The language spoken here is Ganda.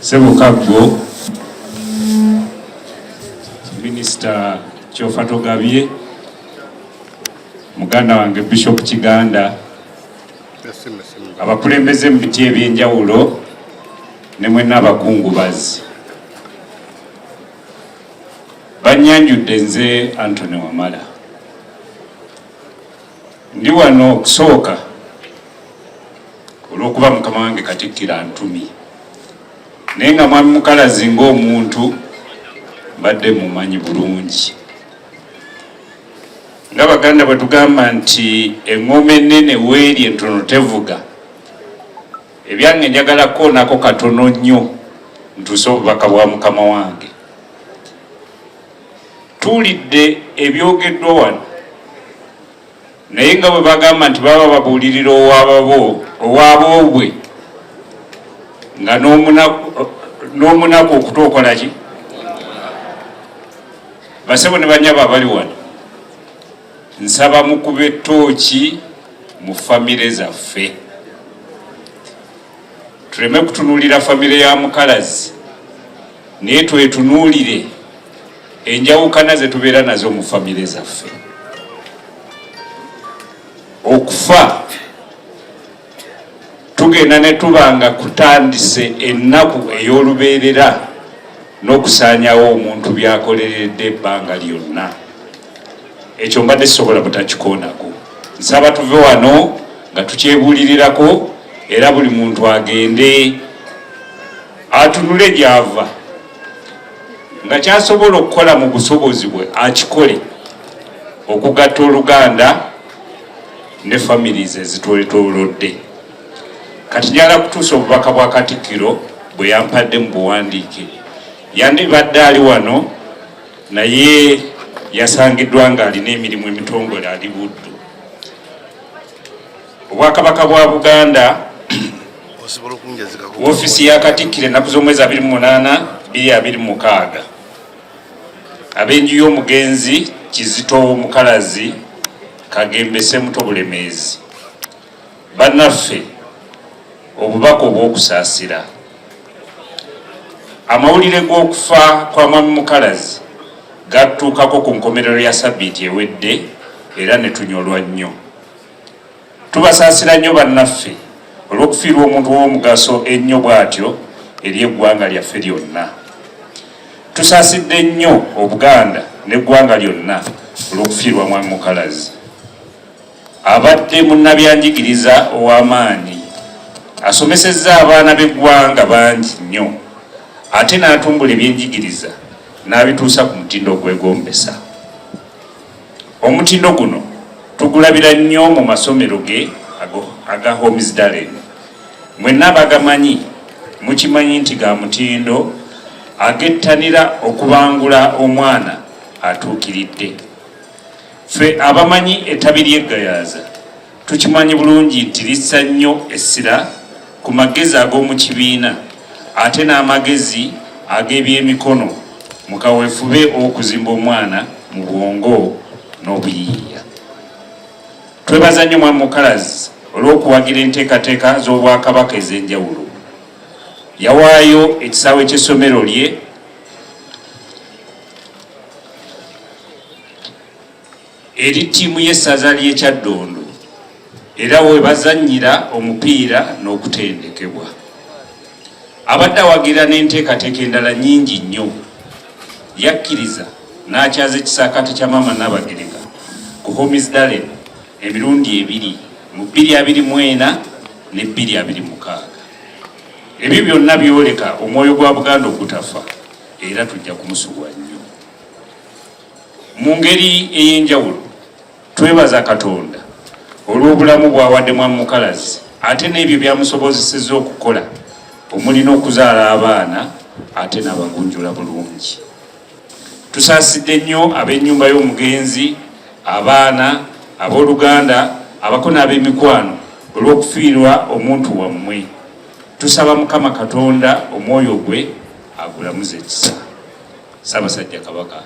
Sebukaggo Minister Kyofato Gabye muganda wange Bishop Kiganda abakulembeze mu biti ebyenjawulo ne mwenna abakungubazi banyanjudde nze Anthony Wamala ndi wano okusooka olw'okuba mukama wange Katikkiro antumi naye nga mwami Mukalazi ng'omuntu mbadde mumanyi bulungi nga Baganda bwe tugamba nti eŋŋoma ennene weeri entono tevuga. Ebyange njagala koonako katono nnyo ntuuse obubaka bwa mukama wange. Tuwulidde ebyogeddwa wano naye nga bwe bagamba nti baba babuulirira owaabobwe nga n'omunaku okutookola ki basebo ne banyaba abali wano nsaba mukuba ettooki mu famire zaffe tuleme kutunuulira famire ya Mukalazi naye twetunuulire enjawukana ze tubeera nazo mu famire zaffe. Okufa tugenda ne tubanga kutandise ennaku ey'olubeerera n'okusaanyawo omuntu byakoleredde ebbanga lyonna. Ekyo mbadde sisobola butakikoonako. Nsaba tuve wano nga tukyebuulirirako era buli muntu agende atunule gy'ava nga kyasobola okukola mu busobozi bwe akikole okugatta Oluganda ne famirize ezitwetoolodde. Kati njagala kutuusa obubaka bwa Katikkiro bwe yampadde mu buwandiike. Yandibadde ali wano naye yasangiddwa ng'alina emirimu emitongole ali Buddu. Obwakabaka bwa Buganda woofiisi ya Katikkiro ennaku z'omwezi 28 2026 ab'enju y'omugenzi Kizito Mukalazi Kagembe Ssemuto Bulemeezi bannaffe obubaka obw'okusaasira amawulire g'okufa kwa mwami Mukalazi gatuukako ku nkomerero ya Sabbiiti ewedde era ne tunyolwa nnyo. Tubasaasira nnyo bannaffe olw'okufiirwa omuntu w'omugaso ennyo bw'atyo eri eggwanga lyaffe lyonna. Tusaasidde nnyo Obuganda n'eggwanga lyonna olw'okufiirwa mwami Mukalazi. Abadde munnabyanjigiriza ow'amaanyi, asomesezza abaana b'eggwanga bangi nnyo ate n'atumbula ebyenjigiriza n'abituusa ku mutindo ogwegombesa. Omutindo guno tugulabira nnyo mu masomero ge aga Homesdalen. Mwenna bagamanyi mukimanyi nti ga mutindo agettanira okubangula omwana atuukiridde. Ffe abamanyi ettabi ly'eggayaaza tukimanyi bulungi nti lissa nnyo essira ku magezi ag'omu kibiina ate n'amagezi ag'ebyemikono mu kaweefube okuzimba omwana mu bwongo n'obuyiiya. Twebaza nnyo mwami Mukalazi olw'okuwagira enteekateeka z'Obwakabaka ez'enjawulo. Yawaayo ekisaawe ky'essomero lye eri ttiimu y'essaza ly'e Kyaddondo era we bazannyira omupiira n'okutendekebwa. Abadde awagira n'enteekateeka endala nnyingi nnyo. Yakkiriza n'akyaza ekisaakaate kya Maama Nnabagereka ku Homesdalen emirundi 2 mu 2024 ne 2026. Ebyo byonna byoleka omwoyo gwa Buganda ogutafa era tujja kumusubwa nnyo. Mu ngeri ey'enjawulo twebaza Katonda olw'obulamu bw'awadde mwami Mukalazi ate n'ebyo byamusobozesezza okukola omuli n'okuzaala abaana ate n'abagunjula bulungi. Tusaasidde nnyo ab'ennyumba y'omugenzi, abaana, ab'Oluganda, abako n'ab'emikwano olw'okufiirwa omuntu wammwe. Tusaba Mukama Katonda omwoyo gwe agulamuze ekisa. Ssaabasajja Kabaka.